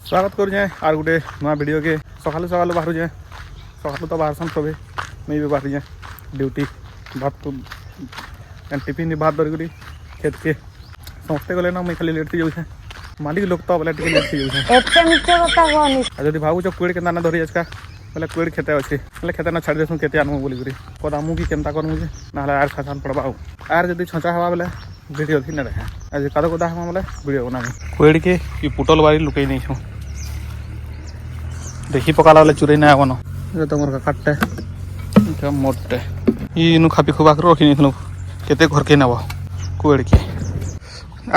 स्वागत करुचे आर गोटे नुआ वीडियो के सकालू सकालू बाहरुचे सकालू तो बाहर सन सबे मुई भी बाहरी ड्यूटी भात टिफिन भात धरिक खेत के समस्ते गले ना मुई खाली लेट थी जाऊे मालिक लोग तो बोले टे लेट थी जाऊे जब भावुच कुड़ के ना धरी आजका बोले कुड़ खेते अच्छे बोले खेते ना छाड़ी देसूँ केते आनमु बोलिक कदामु कि केन्ता करमु जे ना आर छाछान पड़वा आर जब छचा हवा बोले वीडियो थी ना रहे आज कद कदा हवा बोले वीडियो बना कुड़ के कि पुटल बारी लुकई नहीं छूँ देखी पकाला बोले चुरई ना आवन तुम काटे मोटे इनु खापी खुबा कर रखी नहीं केते घर के नब कुड़ के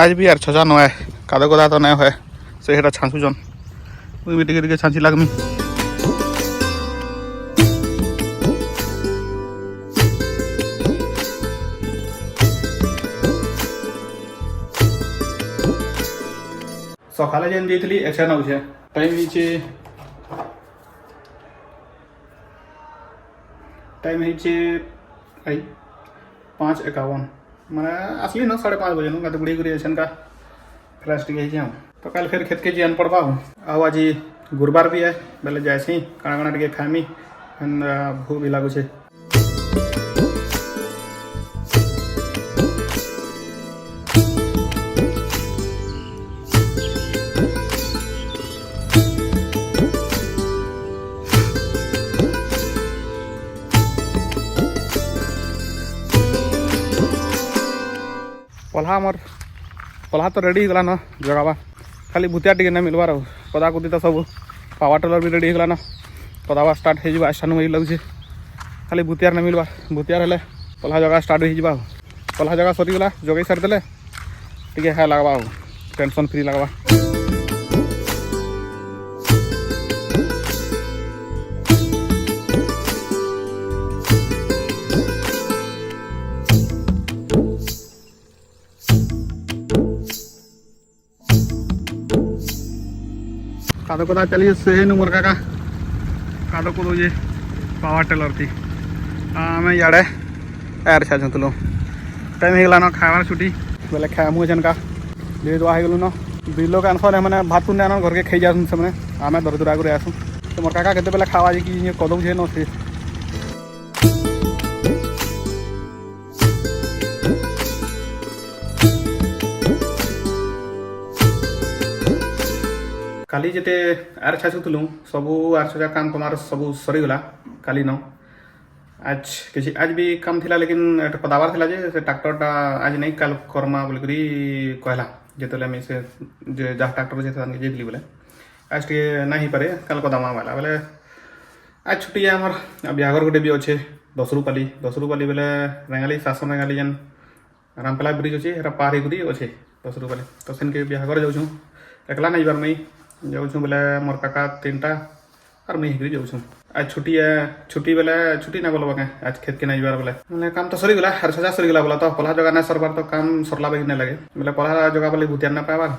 आज भी यार छजा न काद कदा तो नहीं है से छाँचुचन मुझे भी टे छाँची लगमी सकाले जेन जाइली एक्शन आउे टाइम है 5:51 मैंने असली न 5:30 बजे नु बुढ़ी गुड़ी एक्शन का फ्रेश टी तो कल फिर खेत के जीन पड़वा आओ आज गुरुवार भी है बोले जाए काଣା काଣା टे खामी भूख भी लगुचे पल्हा तो रेडी होगा न जगावा खाली भूतिया टे ना मिलवार कदा कुदी तो सब पावर टेलर भी रेडी होगा न कदावा स्टार्ट हो आसान वही लगे खाली भूतियार ना मिलवा भूतियार हेले पल्हा जगह स्टार्ट हो पल्हा जगह सरीगला जगई सारिदे टे हाई लगवा टेंशन फ्री लगवा कादो कदा चलिए से नंबर का कादो को ये पावर टेलर थी आम इे एर छाछुलो टाइम होगा न खावार छुट्टी बोले खाएमु जेन का धीरे दुआ हो गलु न बिलो के आनसन मैंने भात तुने आन घर के खाई जासूँ से मैंने आम धर धुरा कर आसूँ तो मोर काका केते बेले खावा जी कि कदौ छे न से काली जिते आर छाछुलु सबू आर छजा काम कमार सबू सरीगला काली न आज भी काम थिला लेकिन कदाबार थिला जे से ट्रैक्टरटा आज नहीं काल करमा बोल करी कहला जेतले में से जे जा ट्रैक्टर जे थान जेतली बोले आज टे नहीं पारे काल कदामा वाला बोले आज छुट्टी है हमर बिहागर गोटे भी अच्छे 10 रुपाली बोले रेंगाली शासन रेंगाली जेन रामपला ब्रिज अच्छे हेरा पार ही अच्छे 10 रुपाली तो सेन के बिहागर जाऊँ एकला नहीं बार मई जाऊँ बोले मोर काका 3टा और मुई हिकरी जाऊँ आज छुट्टी बोले छुट्टी ना बोल आज खेत के नहीं बोले बोले काम तो सरीगला हर सजा सरीगला बोला तो पल्हा जगह ना सरबार तो काम सरला बेग नहीं लगे बोले पल्हा जगह बोले भूतियार ना पाबार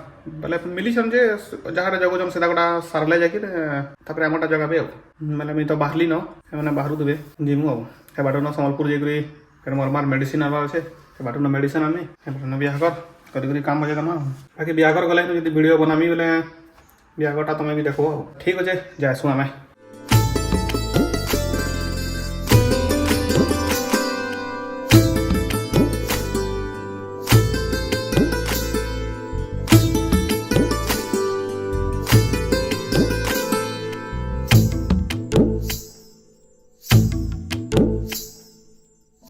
बोले मिली समझे जहाँ जगह सीधा गोटा सारले जाकर आमटा जगह पे बोले मुई तो बाहरली न मैंने बाहर देवे जीमु हे बाट न सम्बलपुर जाकरी फिर मोर मार मेडिसिन आवा अच्छे हे बाट न मेडिसिन आनी बिहागर कर काम बजे दमा बाकी बिहागर गले जो वीडियो बनामी बोले बिहागरटा तुम्हें भी देखो ठीक अच्छे जाएसु आम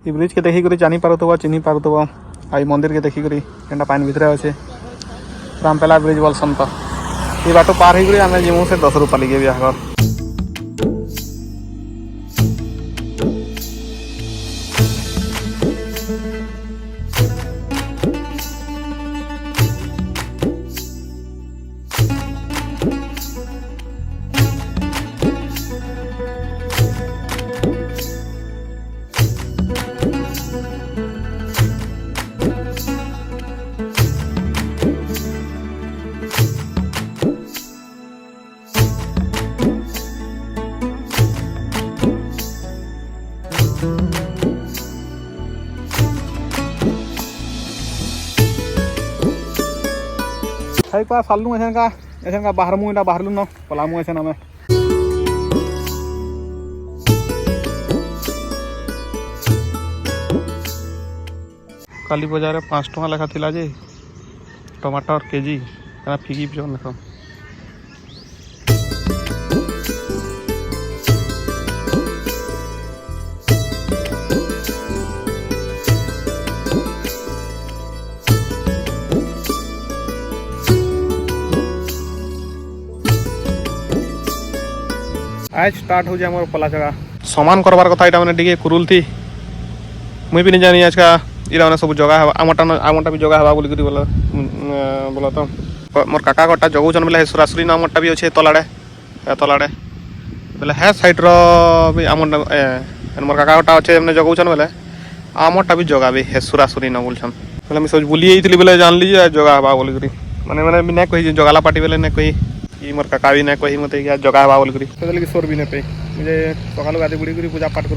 ब्रिज के देखिक जानी पारुव चिन्ह पारुव आई मंदिर के देखिक केनटा पानी भितर अच्छे रामपेला ब्रिज बोलसन तो ये बाटो पार हो आम जीमु से 10 रुपाली के बिहागर खाई पा सालू ऐसा का ऐसे का बाहर मुँह बाहर लू न पलामू ऐसे ना मैं काली बजार 5 टका लेखा थिला जे टमाटर केजी का फिकी पियो न आज स्टार्ट हो जाए मोर पला जगह सामान करबार कथा इटा माने टिके कुरुल थी मुई भी नहीं जानी आज का इरा माने सब जगह आमटा भी जगह हवा बोली करी बोला तो मोर काका गोटा जगौछन बेले सुरासुरी ना आमटा भी अच्छे तलाड़े बेले है साइड रो भी आम मोर काका गोटा अच्छे हमने जगौछन बेले आमटा भी जगह भी है सुरासुरी ना बोलछन बेले मैं सब बुली आइतली बेले जान ली जगह हवा बोली करी माने भी नहीं कही जगाला पार्टी बेले नहीं कही कि मोर काका भी नहीं कही मत जगह हवा बोली करी तो लगे सोर भी नहीं पे मुझे सकाल गादी बुड़ी करी पूजा पाठ कर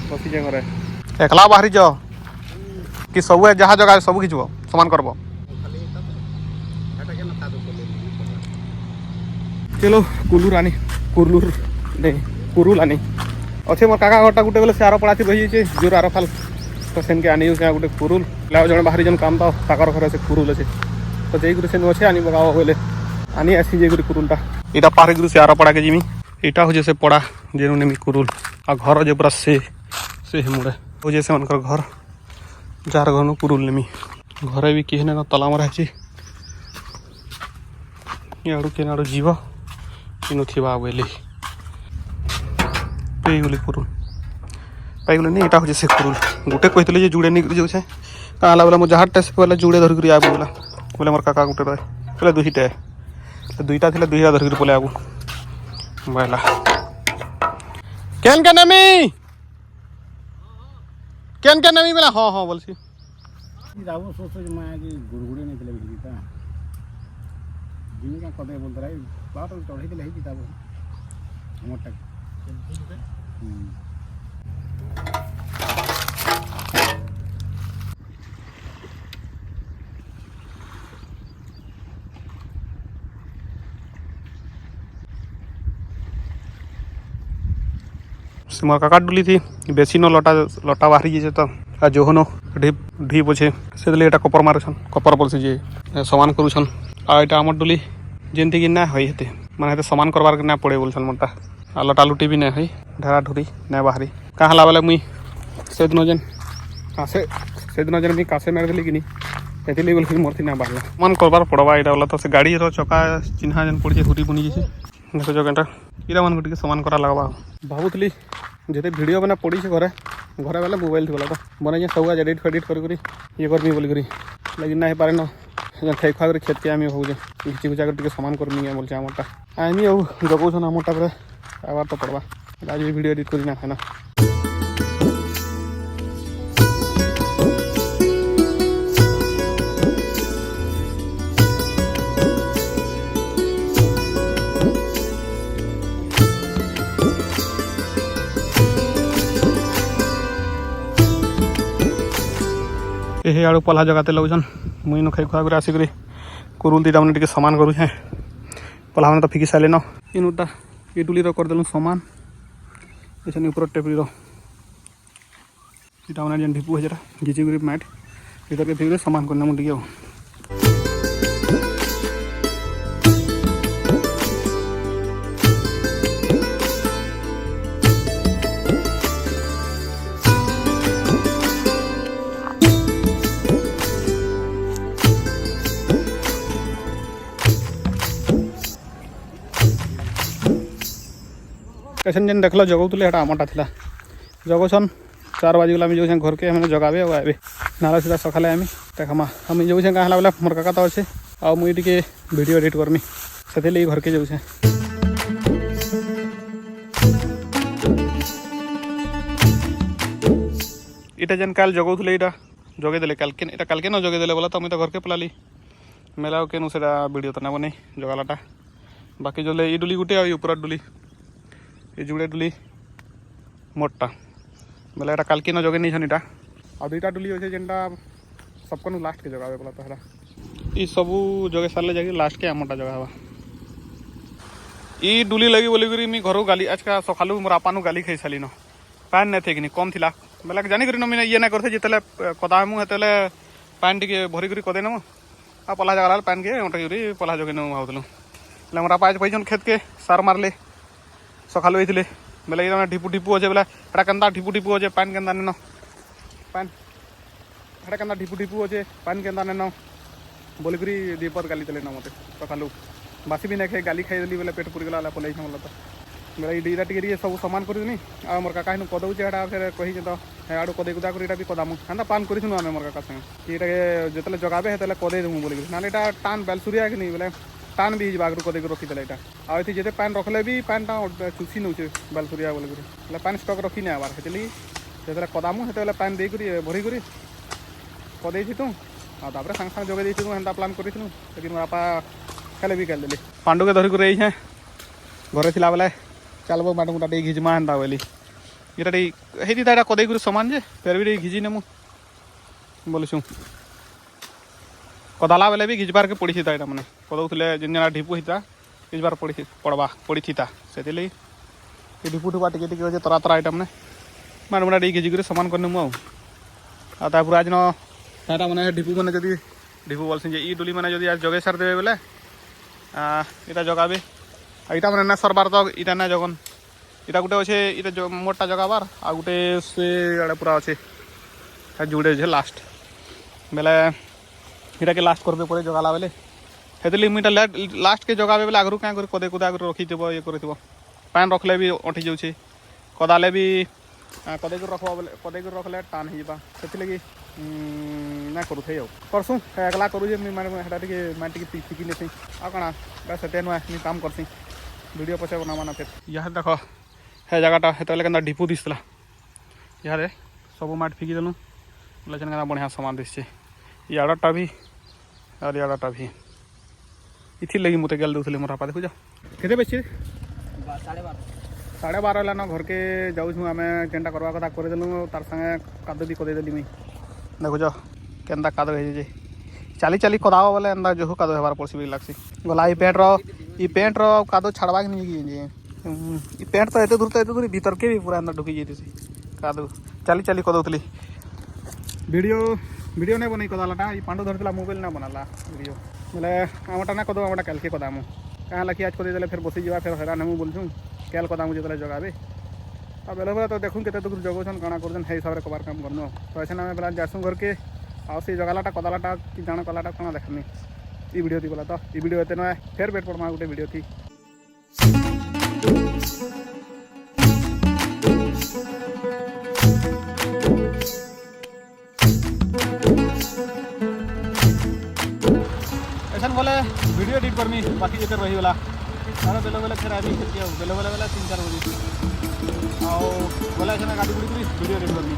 बसी जे घरे एकला बाहरी जाओ कि सब जहाँ जगह सब खींचब सामान करब चलो कुलूर आनी कुरुल आनी अच्छे मोर काका घरटा गोटे बेले सार पड़ा रही जोर आर फाल तो सेन के आनी गोटे कुरुल जन बाहरी जन काम तो ताकर घर से कुरुल अच्छे तो जाइए से अच्छे आनी बगाओ बोले आनी आसी जाइए कुरुलटा यहाँ पार गुरु से आर पड़ा के जिमी यहाँ हूँ से पड़ा जेनु नेमी कुरुल आ घर जे पूरा से मुड़े हो जैसे उनकर घर जार घर कुरुल नेमी घरे भी किए ना तला मरा है याड़ू के नाड़ू जीव कि बोली पेगली कुरुल पाइगल नहीं यहाँ हूँ से कुरुल गोटे कहते जुड़े नहीं जाऊे कहाँ बोला मोर जहाँ टेस्ट पहले जुड़े धरिक आबू बोला बोले मोर काका गोटे रहे बोले दुईटा दुईटा थी दुईटा धरिक पलि आबू बोला केन नेमी केन नेमी बोला हाँ हाँ बोलसी जाबो सोचो जे मैं कि गुड़गुड़ी नहीं चले बिजलीता जिमी का कदे बोलता रही बात चढ़े दिले ही किताब हमर तक मोर काका डुली थी बेसी न लटा बाहरी जाए तो आ जोहनो ढी बोझे से यहाँ कपर मारुछन कपर बोलसे जे सामान करुछन आ यहाँ आम डुली जेमती कि ना हई हेते माने सामान करबार ना पड़े बोलछन मोटा आ लटा लुटी भी ना हई ढेरा ढुरी ना बाहरी कहाँ बोले मुई से दिन जेन मुई कासे मार देली कि नहीं बोल फिर मोर थी ना बाहर सामान करबार पड़वा यहाँ बोला तो से गाड़ी चका चिन्हा जेन पड़ी हुरी बुनी जाए देख जगह इरा मन गोटे सामान करा लगवा भावुली जिते वीडियो बना पड़ी से घरे घरे वाले मोबाइल थी बोला तो बने सब आज एडिट फेडिट कर ये करमी बोल करी लेकिन ना पारे न खाई खुआ कर खेत के आम हो घिची घुचा कर सामान करमी बोलছে आमटा आमी जगौन आमटा पर आबार तो पड़वा आज भी वीडियो एडिट करना है ना ये आड़ू पल्हा जगाते लगन मुई न खाई खुआ कर आसिक कुरुल दीटा मैंने टे सामान करूँ पल्हा मैंने तो फिकी सारे न इनटा ये डुली करदेलु सामान ये ऊपर टेपरी इटा मैंने जेन ढिपू है घिची कर मैट इधर के फिर सामान करना मुझे कैसन जेन देखल जगौले हेटा आमटा थिला जगौछन 4 बजे गला जो घर के मैंने जगाबे और आबे नाला सीधा सकाले आमी देखमा हम जो कहाँ बोले मोर काका तो अच्छे आ मुई टे वीडियो एडिट करमी से लगे घर के जाऊे इटा जेन काल जगौले इटा जगेदेले काल के न जगेदेले बोला तो मुझे तो घर के पलाली मेला के वीडियो तो ना बने जगालाटा बाकी जो ये डुली गुटे आ ऊपर डुली ये जुड़े डुली मोटा बोले এটা কালকে ন জগে নিছন এটা আর দুইটা ডুলি হয়েছে যেটা সবকন লাস্ট के जगह बोला तो ये सबू जगह सारे जाके लास्ट के आमटा जगह हवा ई डुली लगी बोलिकी मुझे घर गाली आज का सका मोर आपानु गाली खाई सारी न पैन नहीं थे कि कम थी बोले जानिक मैंने ये ना करते जिते कदामु हेते पैन टी भरिक कदेनमु आ पला जगह पैन के उठे पला जगह भावलु मोर आपा आज पैन खेत के सार मारले सका होते बोले ये ढिपू ढिपू अच्छे बोले एटा केन्ता ढिपू ढिपू अच्छे पैन केन्ता नेन पैन एटा केन्ता ढिपू ढिपू अच्छे पैन केन्ता नेन बोलिक दीपद गाली देले न मत सका बासी भी नहीं खाई गाली खाईदेली बोले पेट पुरी गला पलैस बोला तो बोले ये टे सब सामान करनी आ मोर काका कदौचे एटा फिर कही तो आड़ू कदे कुदा कर भी कदामु हाँ पान करूँ आम मोर काका संगे ये जो जगाबे हेतले कदे देमु बोलिक ना यहाँ टान बेलसुरिया कि नहीं बोले टान भी आगू कदे रखीदे यहाँ आउ ये पैन रखले भी पैन चुसी नौचे बेलसुरिया बोलिक पैन स्टक रखी नहीं आबार से कदामु से पैन देकर भरिक कदे तू आपर सांगे सांगे जगह देती हेन्ता प्लान करूँ लेकिन मोर आपा खेले भी खेलदेली पांडु के धरिक रही घरे थी बेले चलो माटू मुटा घिजमा हेन्ता बोली ये होता कदे सामान जे फिर भी घिजी नेमु बोलूँ कदाला बेले भी घिजबार के पड़ी था मैंने कदौले जिन जना ढिपू होता घिजबार पड़ी था से ढिपू ढुपा टे अच्छे तरा तरा आइटम ने माटू मुटा घिजिक सामान करनेमु आपुर आज न मैंने ढिपू मैंने जदि ढिपू बोलसी ये डुली मैंने जदि आज जगे सार देवे बोले इटा जगाबे इटा मैंने ना सरबार तो इटा ना जगन इटा गोटे अच्छे इटा मोटा जगाबार आ गोटे से आड़े पूरा अच्छे जुड़े अच्छे लास्ट बेले इटा के लास्ट करबे पड़े जगाला बेले हेतली मुझे लास्ट के जगाबे बेले आगरू क्या कदे कुदा रखी ये कर पैन रखले भी अंटी जाऊे कदाले भी कदे रखवा बोले कदे रखले टान हो से ना करूँ करसूँ एकला करूँ मैं शिखी नहीं आ कण बस से नुआ काम करसी वीडियो पचे बनावा ना फिर यहाँ देख है जगहटा हेतले के ढिपू दिसला यहाँ सब माट फिकी देलु बोले के बढ़िया सामान दिशे याडटा भी और याडटा भी इथि लगी मत गल दूसरी मोर आपा देखु जा केते बेचे 12:30 है ना घर के जाऊँ आम जेनटा करवा कथा करदेलु तार संगे कादो भी कदेदेली मुई देखु जा केन्ता कादो हो चाली चाली कदाव बोले एंदा जो कादो हेबार पड़सी भी लगसी गला ई पेंट रो कादो छाड़वा कि नहीं ई पेंट तो एते दूर भीतर के भी पूरा अंदर ढुकी जाती कादो चाली चाली कदौली वीडियो नहीं बनई कदालाटा ई पांडु धरला मोबाइल ना बनाला वीडियो बोले आमटा ना कदो आमटा कैल के कदामु कहाँ लखी आज कदे फिर बसी जा फिर हैरान हूँ बोलूँ कैल कदामु जो जगाबे अब बेले बेले तो देखूँ केते दूर जगौन काଣା कर हिसाब से कबार काम करनु तो ऐसे ना बेला जासूँ घर के आ से जगालाटा कदालाटा कि जान कलाटा कौन देखनी ये वीडियो थी बोला तो ये वीडियो एते ना फिर बेट पड़मा गोटे वीडियो थी ऐसा बोले वीडियो एडिट करमी बाकी जो रही वाला और बेले बेले फिर आदमी बेले बेले 3-4 बजे आओ बोले गाड़ी गुड़ी वीडियो एडिट करमी